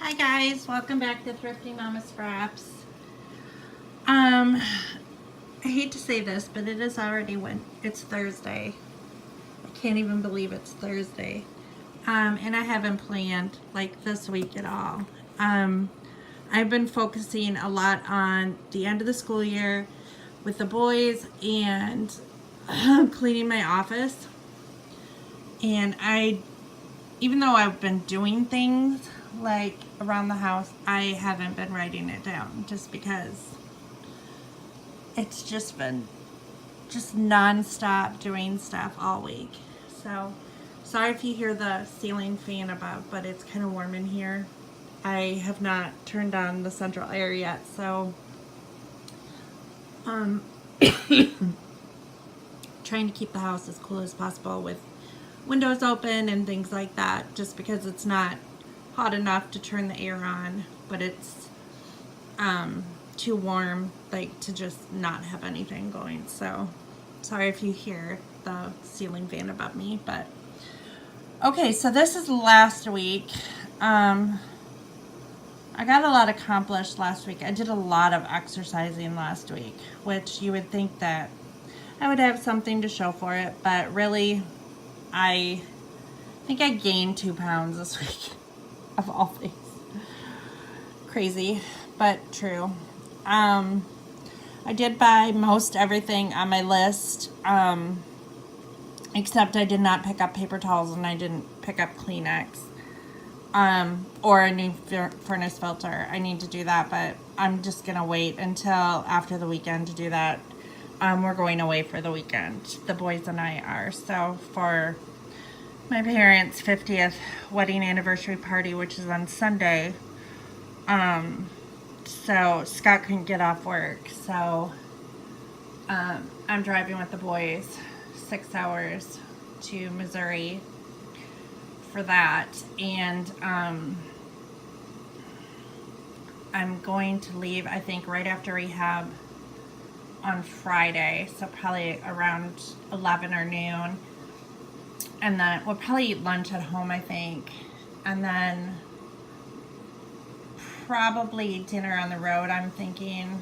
Hi guys, welcome back to Thrifty Mama Scraps. I hate to say this, but it is already it's Thursday. I can't even believe it's Thursday. And I haven't planned like this week at all. I've been focusing a lot on the end of the school year with the boys and cleaning my office. And even though I've been doing things like around the house, I haven't been writing it down just because it's just been non-stop doing stuff all week. So sorry if you hear the ceiling fan above, but it's kind of warm in here. I have not turned on the central air yet, so trying to keep the house as cool as possible with windows open and things like that, just because it's not hot enough to turn the air on, but it's too warm like to just not have anything going. So sorry if you hear the ceiling fan above me. But okay, so this is last week. I got a lot accomplished last week. I did a lot of exercising last week, which you would think that I would have something to show for it, but really I think I gained 2 pounds this week of all things. Crazy, but true. I did buy most everything on my list, except I did not pick up paper towels and I didn't pick up Kleenex, or a new furnace filter. I need to do that, but I'm just gonna wait until after the weekend to do that. We're going away for the weekend. The boys and I are. So for my parents' 50th wedding anniversary party, which is on Sunday, so Scott couldn't get off work, so I'm driving with the boys 6 hours to Missouri for that, and I'm going to leave, I think, right after rehab on Friday, so probably around 11 or noon, and then we'll probably eat lunch at home, I think, and then probably dinner on the road, I'm thinking,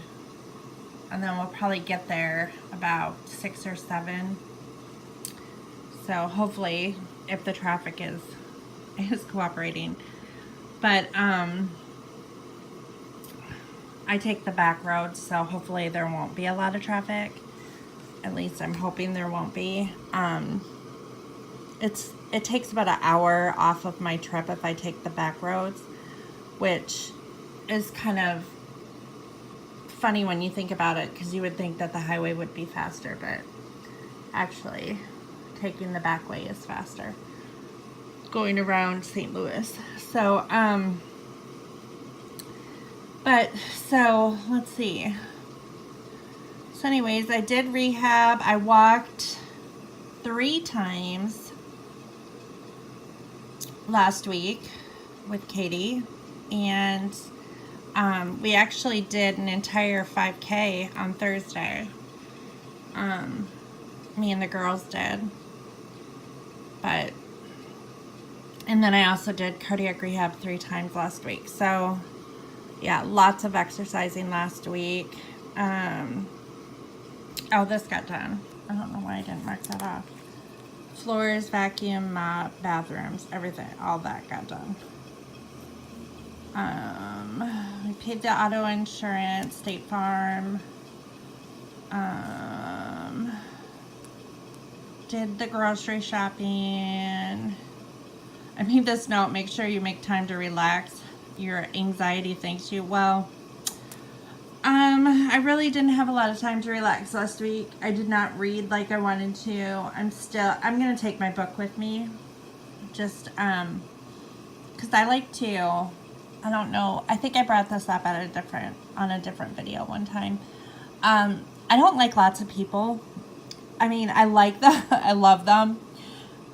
and then we'll probably get there about 6 or 7. So hopefully, if the traffic is cooperating. But I take the back roads, so hopefully there won't be a lot of traffic. At least I'm hoping there won't be. It takes about an hour off of my trip if I take the back roads, which is kind of funny when you think about it, because you would think that the highway would be faster, but actually taking the back way is faster, going around St. Louis. So so let's see. So anyways, I did rehab. I walked 3 times last week with Katie, and we actually did an entire 5K on Thursday. Me and the girls did. And then I also did cardiac rehab 3 times last week. So yeah, lots of exercising last week. Oh, this got done. I don't know why I didn't mark that off. Floors, vacuum, mop, bathrooms, everything, all that got done. We paid the auto insurance, State Farm. Did the grocery shopping. I made this note: make sure you make time to relax. Your anxiety thanks you. Well, I really didn't have a lot of time to relax last week. I did not read like I wanted to. I'm gonna take my book with me, just because I like to. I don't know. I think I brought this up on a different video one time. I don't like lots of people. I mean, I like them. I love them.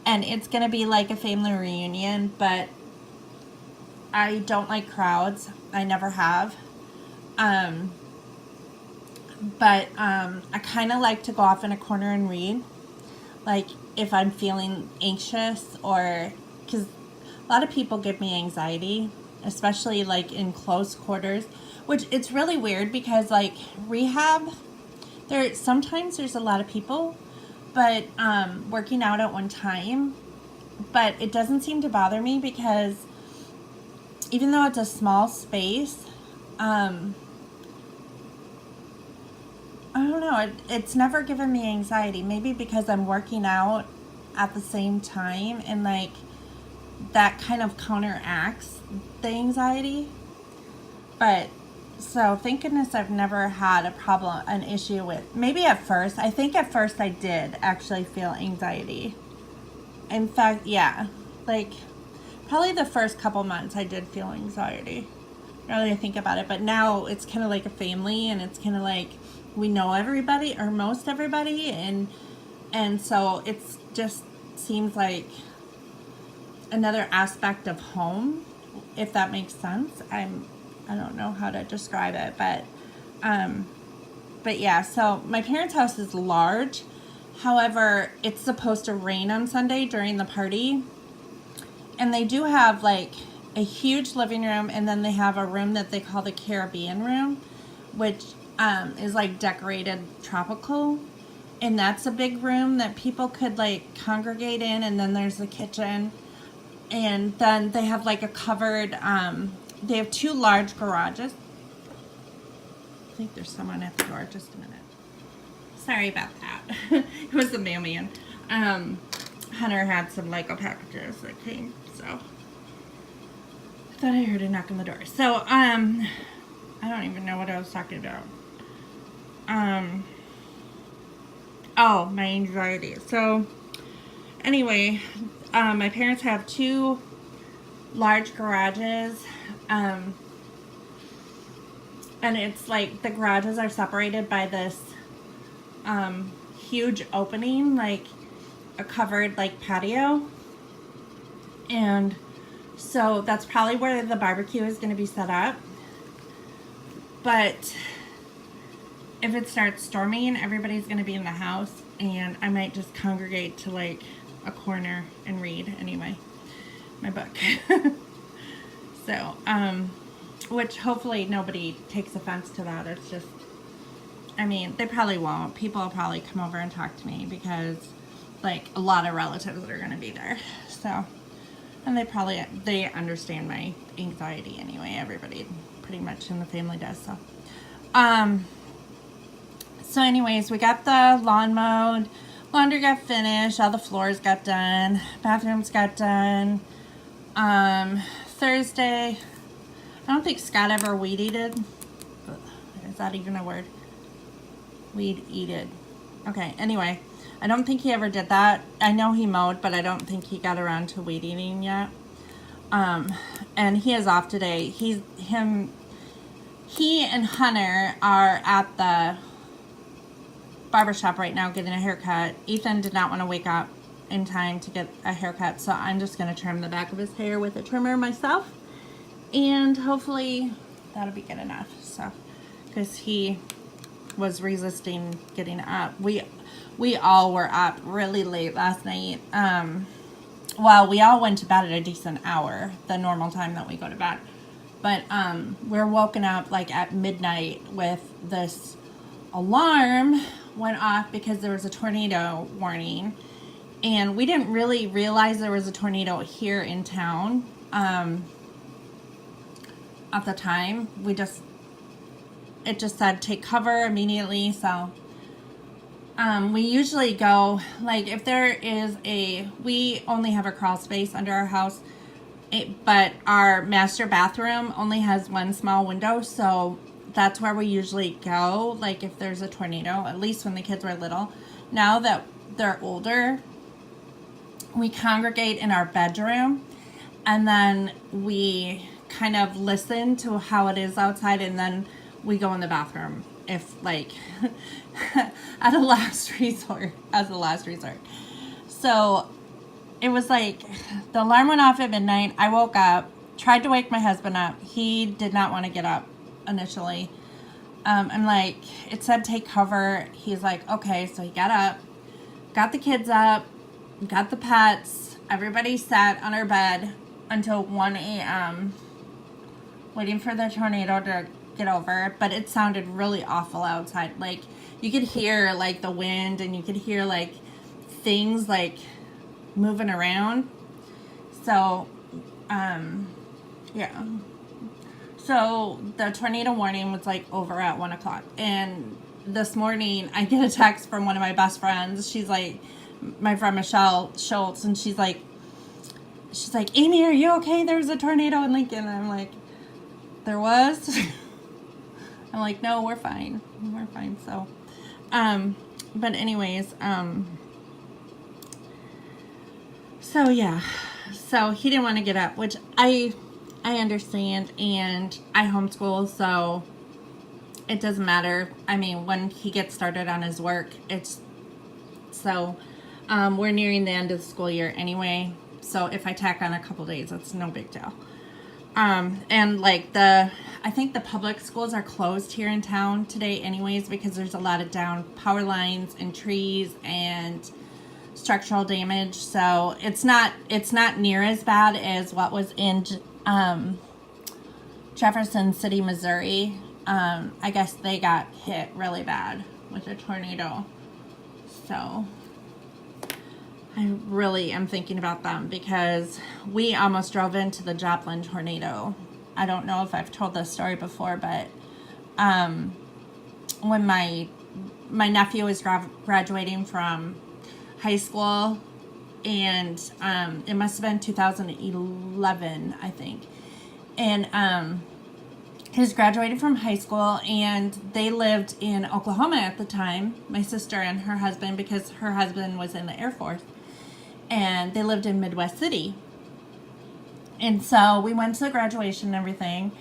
And it's going to be like a family reunion, but I don't like crowds. I never have. But I kind of like to go off in a corner and read. Like if I'm feeling anxious, or because a lot of people give me anxiety. especially like in close quarters, which it's really weird because like rehab, sometimes there's a lot of people, but working out at one time, but it doesn't seem to bother me because even though it's a small space, I don't know, it's never given me anxiety. Maybe because I'm working out at the same time, and like that kind of counteracts the anxiety. But so thank goodness I've never had an issue with, maybe at first, I think at first I did actually feel anxiety. In fact, yeah, like probably the first couple months I did feel anxiety. Now that I think about it, but now it's kind of like a family, and it's kind of like we know everybody or most everybody, and so it's just seems like another aspect of home, if that makes sense. I don't know how to describe it, but yeah, so my parents' house is large. However, it's supposed to rain on Sunday during the party, and they do have like a huge living room, and then they have a room that they call the Caribbean room, which is like decorated tropical, and that's a big room that people could like congregate in. And then there's the kitchen, and then they have like a covered they have 2 large garages. I think there's someone at the door. Just a minute, sorry about that. It was the mailman. Hunter had some Lego packages that came, so I thought I heard a knock on the door. So I don't even know what I was talking about. Oh, my anxiety. So anyway, my parents have 2 large garages, and it's like the garages are separated by this huge opening, like a covered like patio, and so that's probably where the barbecue is going to be set up. But if it starts storming, everybody's going to be in the house, and I might just congregate to like a corner and read anyway my book. So which hopefully nobody takes offense to that. It's just, I mean, they probably won't. People will probably come over and talk to me because like a lot of relatives are going to be there. So, and they understand my anxiety anyway. Everybody pretty much in the family does. So anyways, we got the lawn mowed, laundry got finished, all the floors got done, bathrooms got done. Thursday, I don't think Scott ever weed eated. Is that even a word? Weed eated. Okay, anyway, I don't think he ever did that. I know he mowed, but I don't think he got around to weed eating yet. And he is off today. He and Hunter are at the barbershop right now getting a haircut. Ethan did not want to wake up in time to get a haircut, so I'm just going to trim the back of his hair with a trimmer myself, and hopefully that'll be good enough. So, because he was resisting getting up. We all were up really late last night. Well, we all went to bed at a decent hour, the normal time that we go to bed. But we're woken up like at midnight with this alarm went off because there was a tornado warning. And we didn't really realize there was a tornado here in town at the time. It just said take cover immediately. So we usually go, like if there is we only have a crawl space under our house, but our master bathroom only has one small window. So that's where we usually go, like if there's a tornado, at least when the kids were little. Now that they're older, we congregate in our bedroom, and then we kind of listen to how it is outside, and then we go in the bathroom if like as a last resort. So it was like the alarm went off at midnight. I woke up, tried to wake my husband up. He did not want to get up initially. I'm like, it said take cover. He's like, okay. So he got up, got the kids up, got the pets. Everybody sat on our bed until 1 a.m. waiting for the tornado to get over, but it sounded really awful outside. Like, you could hear, like, the wind, and you could hear, like, things, like, moving around. So, yeah. So, the tornado warning was, like, over at 1 o'clock. And this morning, I get a text from one of my best friends. She's, like, my friend Michelle Schultz, and she's like, Amy, are you okay? There was a tornado in Lincoln. And I'm like, there was? I'm like, no, we're fine. We're fine. So, but anyways, so yeah, so he didn't want to get up, which I understand, and I homeschool, so it doesn't matter. I mean, when he gets started on his work, it's, so, we're nearing the end of the school year anyway, so if I tack on a couple days, it's no big deal. And like I think the public schools are closed here in town today anyways, because there's a lot of down power lines and trees and structural damage. So it's not near as bad as what was in, Jefferson City, Missouri. I guess they got hit really bad with a tornado. So I really am thinking about them, because we almost drove into the Joplin tornado. I don't know if I've told this story before, but when my nephew was graduating from high school, and it must have been 2011, I think. And he was graduating from high school, and they lived in Oklahoma at the time, my sister and her husband, because her husband was in the Air Force. And they lived in Midwest City. And so we went to the graduation and everything.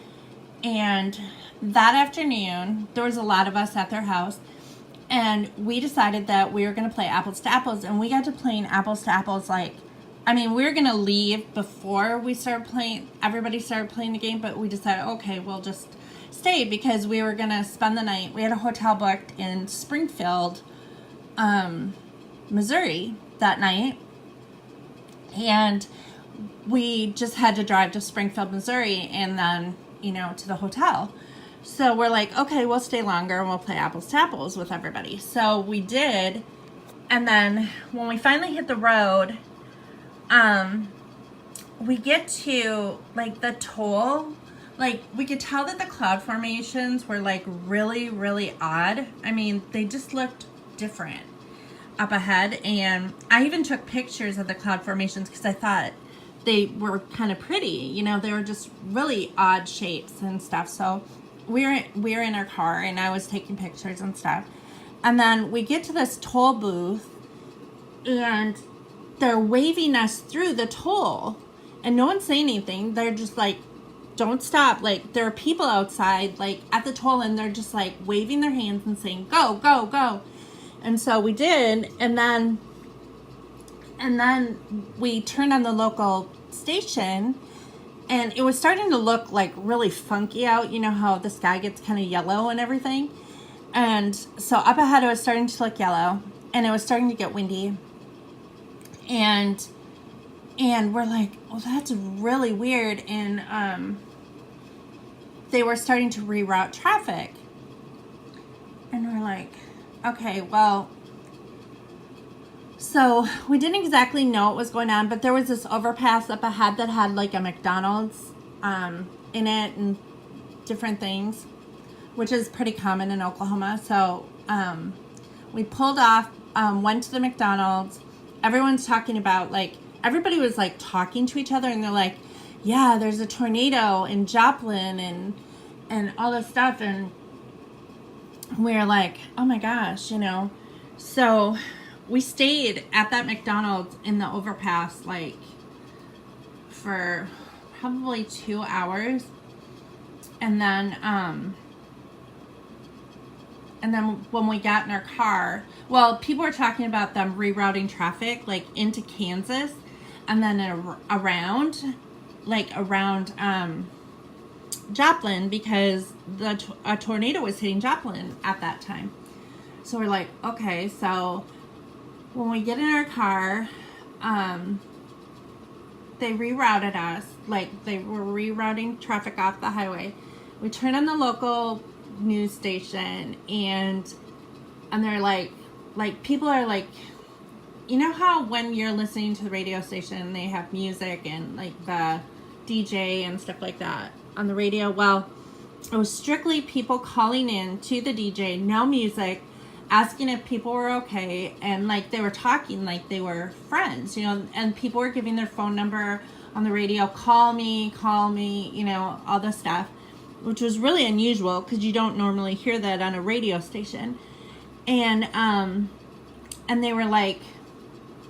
And that afternoon, there was a lot of us at their house. And we decided that we were going to play apples to apples. And we got to playing apples to apples, like, I mean, we were going to leave before we started playing. Everybody started playing the game. But we decided, okay, we'll just stay, because we were going to spend the night. We had a hotel booked in Springfield, Missouri that night. And we just had to drive to Springfield, Missouri, and then, to the hotel. So we're like, okay, we'll stay longer and we'll play apples to apples with everybody. So we did. And then when we finally hit the road, we get to, like, the toll. Like, we could tell that the cloud formations were, like, really, really odd. I mean, they just looked different up ahead, and I even took pictures of the cloud formations because I thought they were kind of pretty. They were just really odd shapes and stuff. So we were in our car, and I was taking pictures and stuff. And then we get to this toll booth, and they're waving us through the toll, and no one's saying anything. They're just like, don't stop. Like, there are people outside, like, at the toll, and they're just like waving their hands and saying, go, go, go. And so we did, and then we turned on the local station, and it was starting to look like really funky out. You know how the sky gets kind of yellow and everything? And so up ahead it was starting to look yellow, and it was starting to get windy. And we're like, well, that's really weird. And they were starting to reroute traffic. And we're like, okay, well, so we didn't exactly know what was going on, but there was this overpass up ahead that had like a McDonald's in it and different things, which is pretty common in Oklahoma. So we pulled off, went to the McDonald's. Everyone's talking about, like, everybody was like talking to each other, and they're like, yeah, there's a tornado in Joplin and all this stuff. And we're like, oh my gosh, So we stayed at that McDonald's in the overpass, like, for probably 2 hours. And then when we got in our car, well, people were talking about them rerouting traffic, like, into Kansas, and then around Joplin, because a tornado was hitting Joplin at that time. So we're like, okay. So when we get in our car, they rerouted us, like they were rerouting traffic off the highway. We turn on the local news station, and they're like people are like, you know how when you're listening to the radio station, they have music and like the DJ and stuff like that on the radio? Well, it was strictly people calling in to the DJ, no music, asking if people were okay, and like they were talking like they were friends, you know, and people were giving their phone number on the radio, call me, you know, all this stuff, which was really unusual because you don't normally hear that on a radio station. And they were like,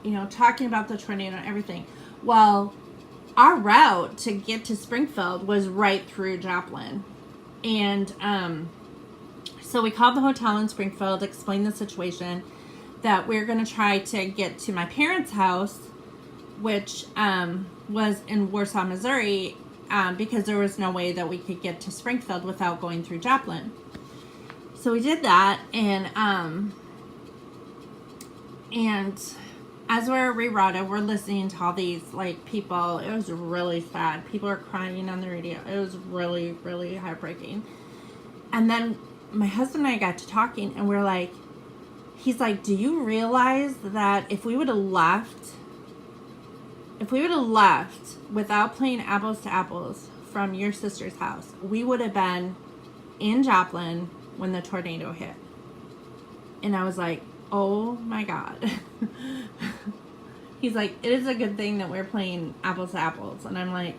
you know, talking about the tornado and everything. Well, our route to get to Springfield was right through Joplin. And so we called the hotel in Springfield, explained the situation, that we we're going to try to get to my parents' house, which was in Warsaw, Missouri, because there was no way that we could get to Springfield without going through Joplin. So we did that, and as we're rerouted, we're listening to all these like people. It was really sad. People are crying on the radio. It was really, really heartbreaking. And then my husband and I got to talking, and we're like, he's like, do you realize that if we would have left without playing apples to apples from your sister's house, we would have been in Joplin when the tornado hit? And I was like, oh my God. He's like, it is a good thing that we're playing apples to apples. And I'm like,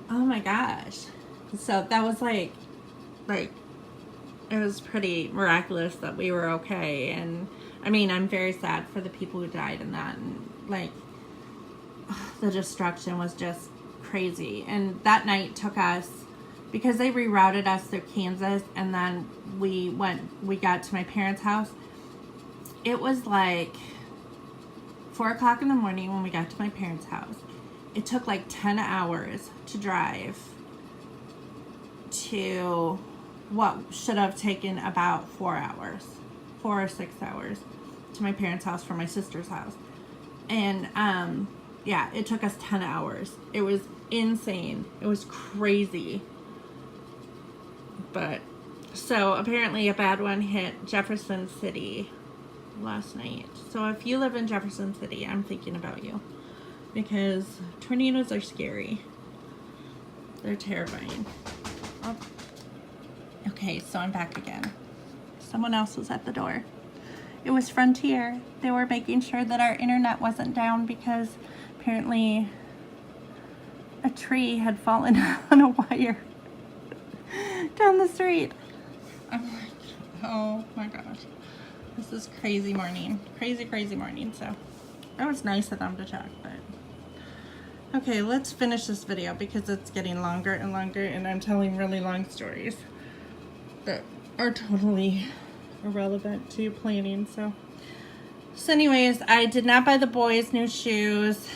oh my gosh. So that was like it was pretty miraculous that we were okay. And I mean, I'm very sad for the people who died in that, and like the destruction was just crazy. And that night took us, because they rerouted us through Kansas, and then we got to my parents' house. It was like 4 o'clock in the morning when we got to my parents' house. It took like 10 hours to drive to what should have taken about 4 or 6 hours to my parents' house from my sister's house. And yeah, it took us 10 hours. It was insane. It was crazy. But so apparently a bad one hit Jefferson City last night. So if you live in Jefferson City, I'm thinking about you, because tornadoes are scary. They're terrifying. Oh. Okay, so I'm back again. Someone else was at the door. It was Frontier. They were making sure that our internet wasn't down because apparently a tree had fallen on a wire down the street. I'm like, oh my gosh. This is crazy morning. Crazy morning. So it was nice of them to check, but okay, let's finish this video because it's getting longer and longer, and I'm telling really long stories that are totally irrelevant to planning. So anyways, I did not buy the boys new shoes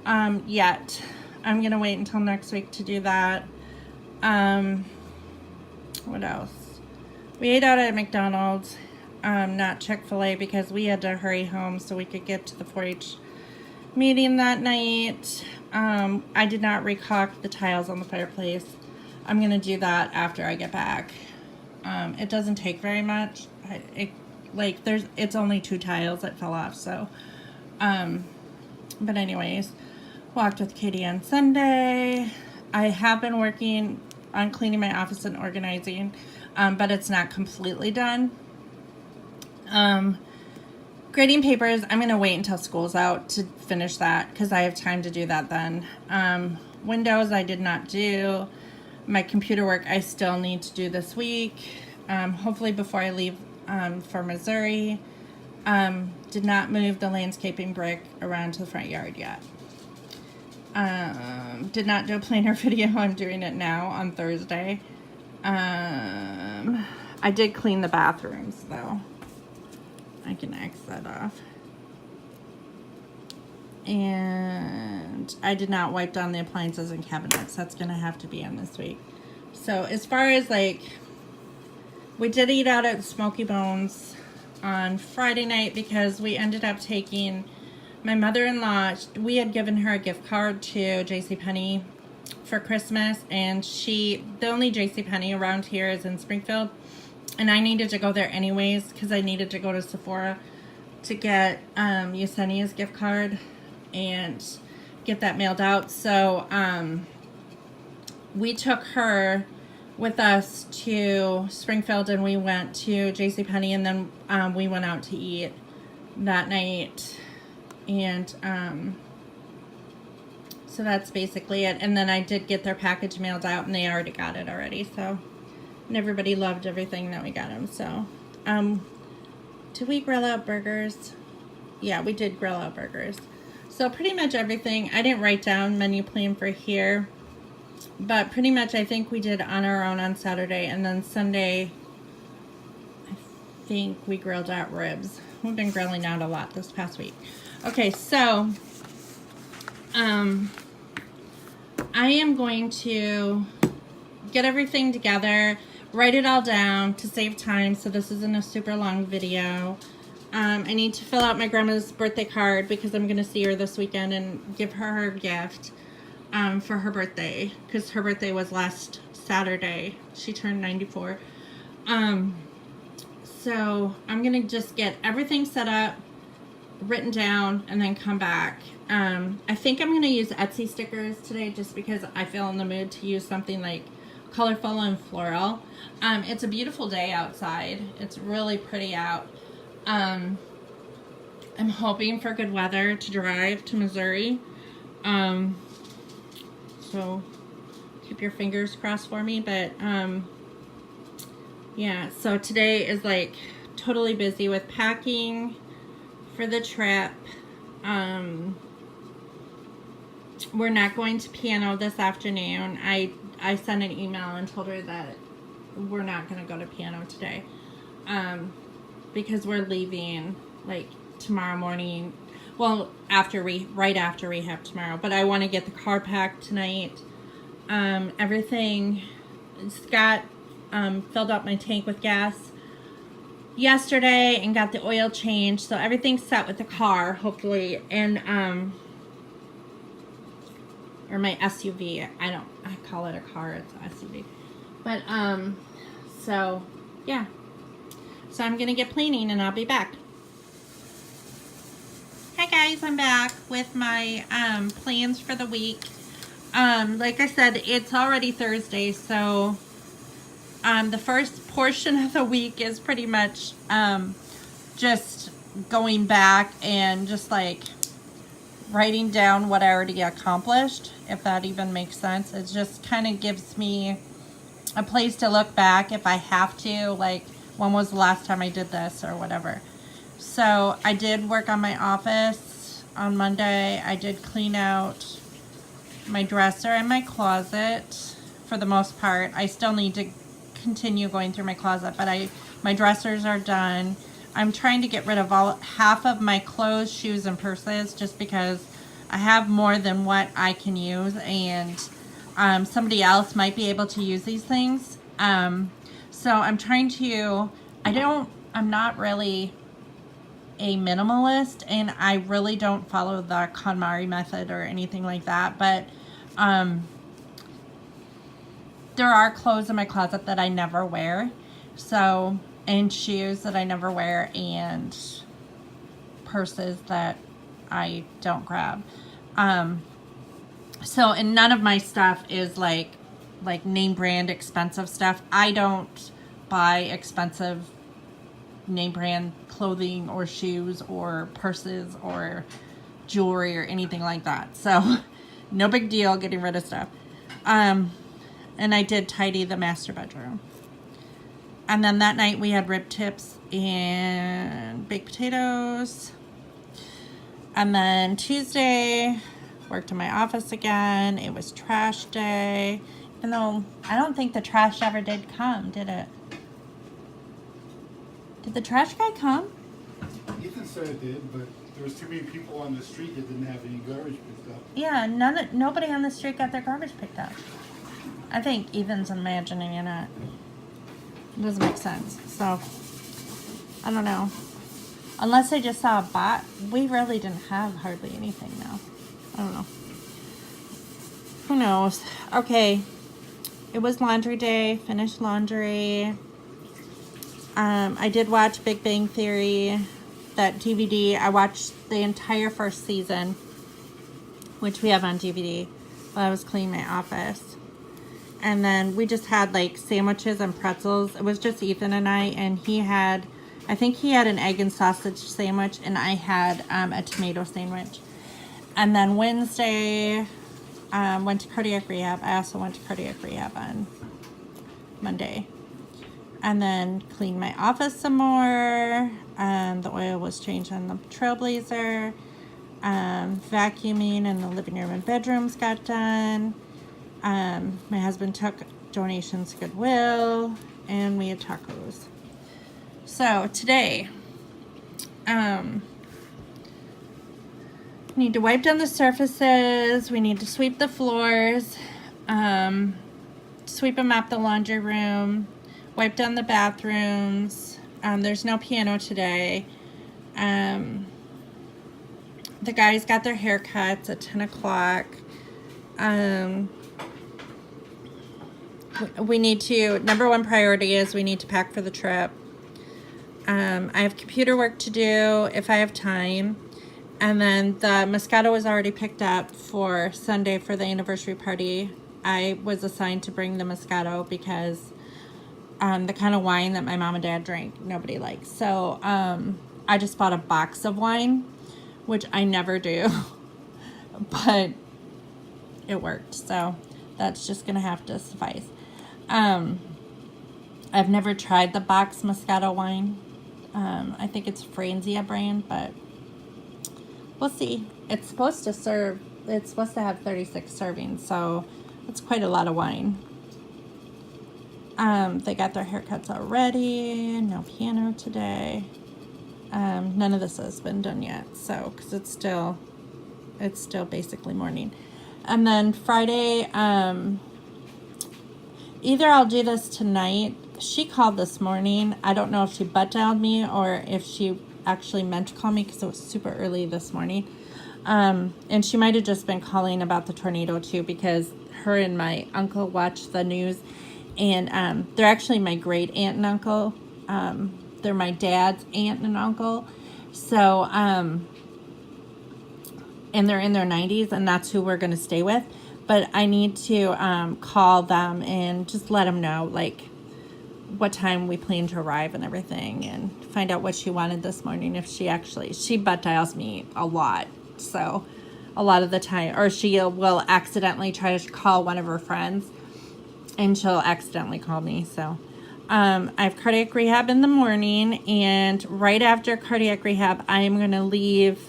yet. I'm gonna wait until next week to do that. What else? We ate out at McDonald's, not Chick-fil-A, because we had to hurry home so we could get to the 4-H meeting that night. I did not recaulk the tiles on the fireplace. I'm gonna do that after I get back. It doesn't take very much. It's only 2 tiles that fell off, so but anyways, walked with Katie on Sunday. I have been working on cleaning my office and organizing, but it's not completely done. Grading papers, I'm going to wait until school's out to finish that because I have time to do that then. Windows, I did not do. My computer work, I still need to do this week. Hopefully before I leave for Missouri. Did not move the landscaping brick around to the front yard yet. Did not do a planner video. I'm doing it now on Thursday. I did clean the bathrooms though. I can X that off. And I did not wipe down the appliances and cabinets. That's gonna have to be in this week. So as far as we did eat out at Smoky Bones on Friday night because we ended up taking my mother-in-law, we had given her a gift card to JCPenney for Christmas, and the only JCPenney around here is in Springfield, and I needed to go there anyways because I needed to go to Sephora to get Yesenia's gift card and get that mailed out. So we took her with us to Springfield, and we went to JCPenney, and then we went out to eat that night. And so that's basically it. And then I did get their package mailed out, and they already got it already. So, and everybody loved everything that we got them. So, did we grill out burgers? Yeah, we did grill out burgers. So pretty much everything. I didn't write down menu plan for here, but pretty much I think we did on our own on Saturday, and then Sunday I think we grilled out ribs. We've been grilling out a lot this past week. Okay, so I am going to get everything together, write it all down to save time, so this isn't a super long video. I need to fill out my grandma's birthday card because I'm going to see her this weekend and give her her gift for her birthday, because her birthday was last Saturday. She turned 94. So I'm going to just get everything set up, written down, and then come back. I think I'm going to use Etsy stickers today just because I feel in the mood to use something like colorful and floral. It's a beautiful day outside. It's really pretty out. I'm hoping for good weather to drive to Missouri. So keep your fingers crossed for me. But yeah, so today is like totally busy with packing for the trip. We're not going to piano this afternoon. I sent an email and told her that we're not going to go to piano today. Because we're leaving like tomorrow morning. Well, right after rehab tomorrow. But I want to get the car packed tonight. Everything. Scott filled up my tank with gas yesterday and got the oil changed, so everything's set with the car, hopefully. And or my SUV. I call it a car, it's an SUV. But so yeah. So I'm gonna get planing and I'll be back. Hi guys, I'm back with my plans for the week. Like I said, it's already Thursday, so the first portion of the week is pretty much just going back and just like writing down what I already accomplished, if that even makes sense. It just kind of gives me a place to look back if I have to, like when was the last time I did this or whatever. So I did work on my office on Monday. I did clean out my dresser and my closet for the most part. I still need to continue going through my closet, but my dressers are done. I'm trying to get rid of half of my clothes, shoes, and purses just because I have more than what I can use, and somebody else might be able to use these things. So I'm trying to, I'm not really a minimalist, and I really don't follow the KonMari method or anything like that, but there are clothes in my closet that I never wear, so, and shoes that I never wear, and purses that I don't grab. So, and none of my stuff is like name brand expensive stuff. I don't buy expensive name brand clothing or shoes or purses or jewelry or anything like that. So no big deal getting rid of stuff. And I did tidy the master bedroom. And then that night we had rib tips and baked potatoes. And then Tuesday, worked in my office again. It was trash day. Even though I don't think the trash ever did come, did it? Did the trash guy come? Ethan said it did, but there was too many people on the street that didn't have any garbage picked up. Yeah, nobody on the street got their garbage picked up. I think Ethan's imagining it. It doesn't make sense. So, I don't know. Unless I just saw a bot. We really didn't have hardly anything now. I don't know. Who knows? Okay. It was laundry day. Finished laundry. I did watch Big Bang Theory, that DVD. I watched the entire first season, which we have on DVD, while I was cleaning my office. And then we just had like sandwiches and pretzels. It was just Ethan and I think he had an egg and sausage sandwich, and I had a tomato sandwich. And then Wednesday, went to cardiac rehab. I also went to cardiac rehab on Monday. And then cleaned my office some more. The oil was changed on the Trailblazer. Vacuuming in the living room and bedrooms got done. My husband took donations to Goodwill, and we had tacos. So today, need to wipe down the surfaces. We need to sweep the floors, sweep and mop the laundry room, wipe down the bathrooms. There's no piano today. The guys got their haircuts at 10 o'clock. We need to, number one priority is we need to pack for the trip. I have computer work to do if I have time. And then the Moscato was already picked up for Sunday for the anniversary party. I was assigned to bring the Moscato because the kind of wine that my mom and dad drank, nobody likes. So I just bought a box of wine, which I never do, but it worked. So that's just going to have to suffice. I've never tried the box Moscato wine. I think it's Franzia brand, but we'll see. It's supposed to have 36 servings, so it's quite a lot of wine. They got their haircuts already. No piano today. None of this has been done yet, so because it's still basically morning. And then Friday, either I'll do this tonight. She called this morning. I don't know if she butt dialed me or if she actually meant to call me because it was super early this morning. And she might have just been calling about the tornado too, because her and my uncle watch the news, and they're actually my great aunt and uncle. They're my dad's aunt and uncle. So, and they're in their 90s, and that's who we're going to stay with. But I need to call them and just let them know, like, what time we plan to arrive and everything, and find out what she wanted this morning. If she butt dials me a lot, so a lot of the time, or she will accidentally try to call one of her friends, and she'll accidentally call me. So I have cardiac rehab in the morning, and right after cardiac rehab, I'm going to leave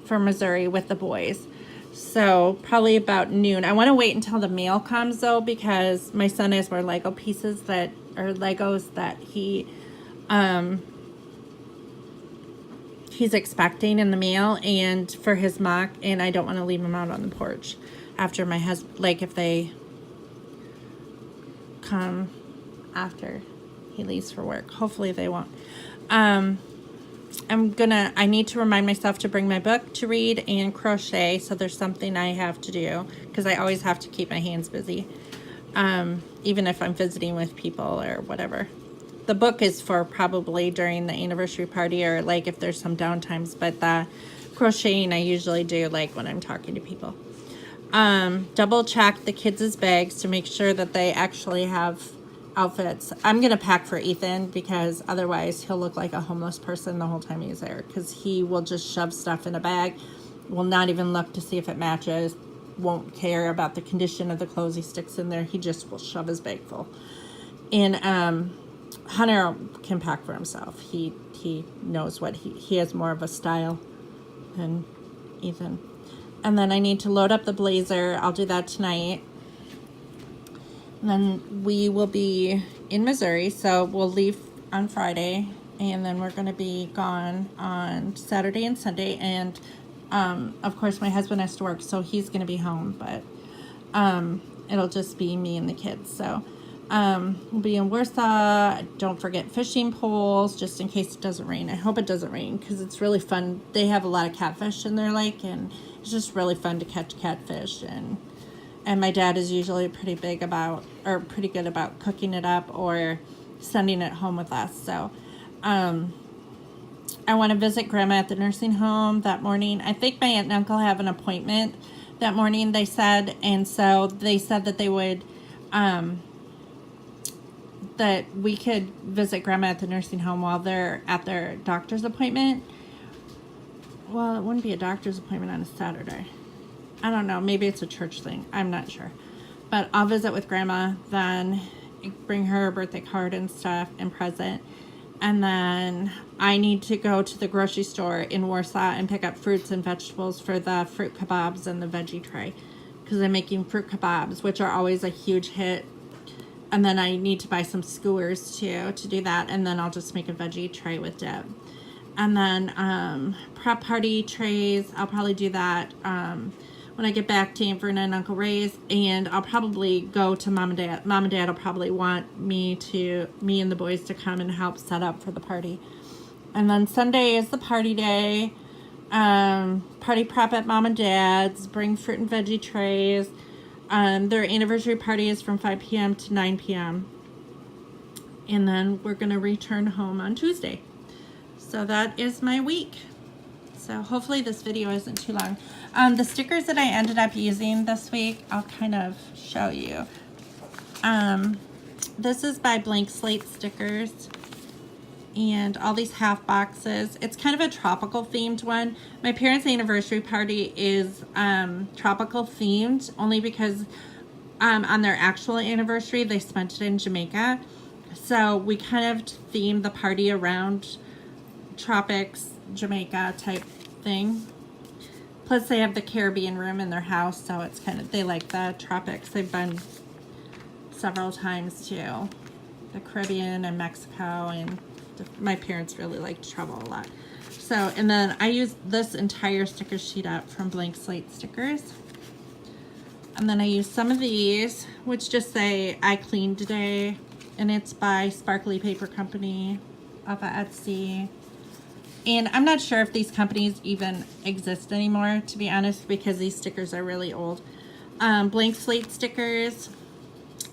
for Missouri with the boys. So probably about noon. I want to wait until the mail comes though, because my son has more Lego pieces that are Legos that he's expecting in the mail and for his mock, and I don't want to leave him out on the porch after my husband, like if they come after he leaves for work. Hopefully they won't. I need to remind myself to bring my book to read and crochet, so there's something I have to do, because I always have to keep my hands busy, even if I'm visiting with people or whatever. The book is for probably during the anniversary party, or like if there's some downtimes, but the crocheting I usually do like when I'm talking to people. Double check the kids' bags to make sure that they actually have outfits. I'm gonna pack for Ethan, because otherwise he'll look like a homeless person the whole time he's there, because he will just shove stuff in a bag, will not even look to see if it matches, won't care about the condition of the clothes he sticks in there. He just will shove his bag full. And Hunter can pack for himself. He knows what he has more of a style than Ethan. And then I need to load up the blazer. I'll do that tonight. And then we will be in Missouri, so we'll leave on Friday, and then we're going to be gone on Saturday and Sunday. And of course, my husband has to work, so he's going to be home, but it'll just be me and the kids. So We'll be in Warsaw. Don't forget fishing poles, just in case it doesn't rain. I hope it doesn't rain, because it's really fun. They have a lot of catfish in their lake, and it's just really fun to catch catfish. And my dad is usually pretty good about cooking it up or sending it home with us. So I want to visit Grandma at the nursing home that morning. I think my aunt and uncle have an appointment that morning, they said, and so they said that they would that we could visit Grandma at the nursing home while they're at their doctor's appointment. Well, it wouldn't be a doctor's appointment on a Saturday. I don't know. Maybe it's a church thing. I'm not sure. But I'll visit with Grandma, then bring her a birthday card and stuff and present. And then I need to go to the grocery store in Warsaw and pick up fruits and vegetables for the fruit kebabs and the veggie tray, because I'm making fruit kebabs, which are always a huge hit. And then I need to buy some skewers too to do that. And then I'll just make a veggie tray with dip. And then prep party trays, I'll probably do that when I get back to Aunt Verna and Uncle Ray's. And I'll probably go to Mom and Dad. Mom and Dad will probably want me and the boys to come and help set up for the party. And then Sunday is the party day. Party prep at Mom and Dad's. Bring fruit and veggie trays. Their anniversary party is from 5 p.m. to 9 p.m. And then we're going to return home on Tuesday. So that is my week. So hopefully this video isn't too long. The stickers that I ended up using this week, I'll kind of show you. This is by Blank Slate Stickers. And all these half boxes. It's kind of a tropical themed one. My parents' anniversary party is tropical themed, only because on their actual anniversary they spent it in Jamaica. So we kind of themed the party around tropics, Jamaica type thing. Plus they have the Caribbean room in their house, so it's kind of, they like the tropics. They've been several times to the Caribbean and Mexico, and my parents really like to travel a lot. So, and then I use this entire sticker sheet up from Blank Slate Stickers. And then I use some of these, which just say, I cleaned today. And it's by Sparkly Paper Company off of Etsy. And I'm not sure if these companies even exist anymore, to be honest, because these stickers are really old. Blank Slate Stickers.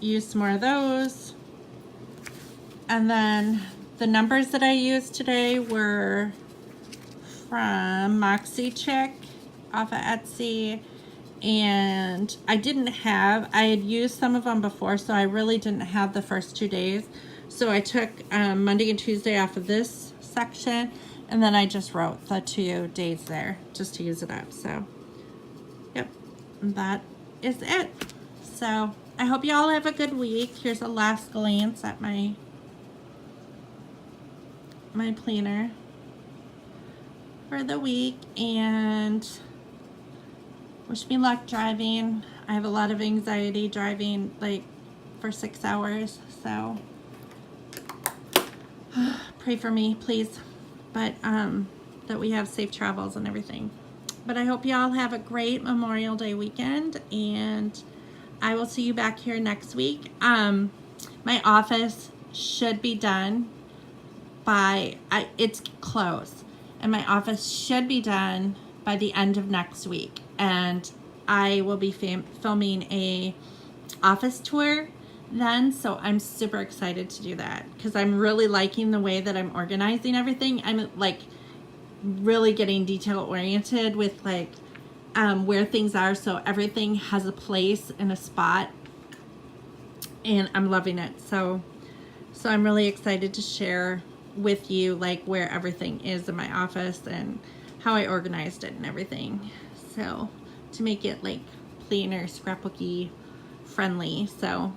Use some more of those. And then the numbers that I used today were from Moxie Chick off of Etsy. And I had used some of them before, so I really didn't have the first 2 days. So I took Monday and Tuesday off of this section, and then I just wrote the 2 days there just to use it up. So, yep, that is it. So I hope you all have a good week. Here's a last glance at my planner for the week, and wish me luck driving. I have a lot of anxiety driving like for 6 hours, so pray for me, please. But that we have safe travels and everything. But I hope you all have a great Memorial Day weekend, and I will see you back here next week. My office should be done by, it's closed, and my office should be done by the end of next week. And I will be filming a office tour then, so I'm super excited to do that, because I'm really liking the way that I'm organizing everything. I'm like really getting detail oriented with like where things are, so everything has a place and a spot, and I'm loving it. So I'm really excited to share with you like where everything is in my office and how I organized it and everything, so to make it like cleaner, scrapbooky friendly. So,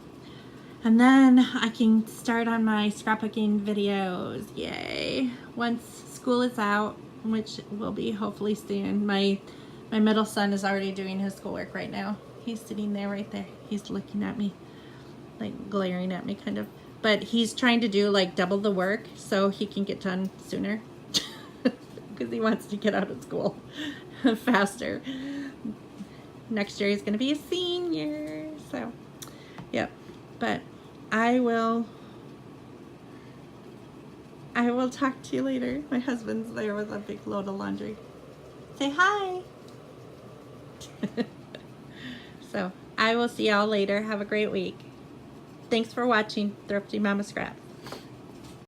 and then I can start on my scrapbooking videos, yay, once school is out, which will be hopefully soon. My middle son is already doing his schoolwork right now. He's sitting there right there. He's looking at me, like glaring at me kind of. But he's trying to do like double the work so he can get done sooner, because he wants to get out of school faster. Next year he's going to be a senior. So, yep. But I will talk to you later. My husband's there with a big load of laundry. Say hi. So I will see y'all later. Have a great week. Thanks for watching Thrifty Mama Scraps.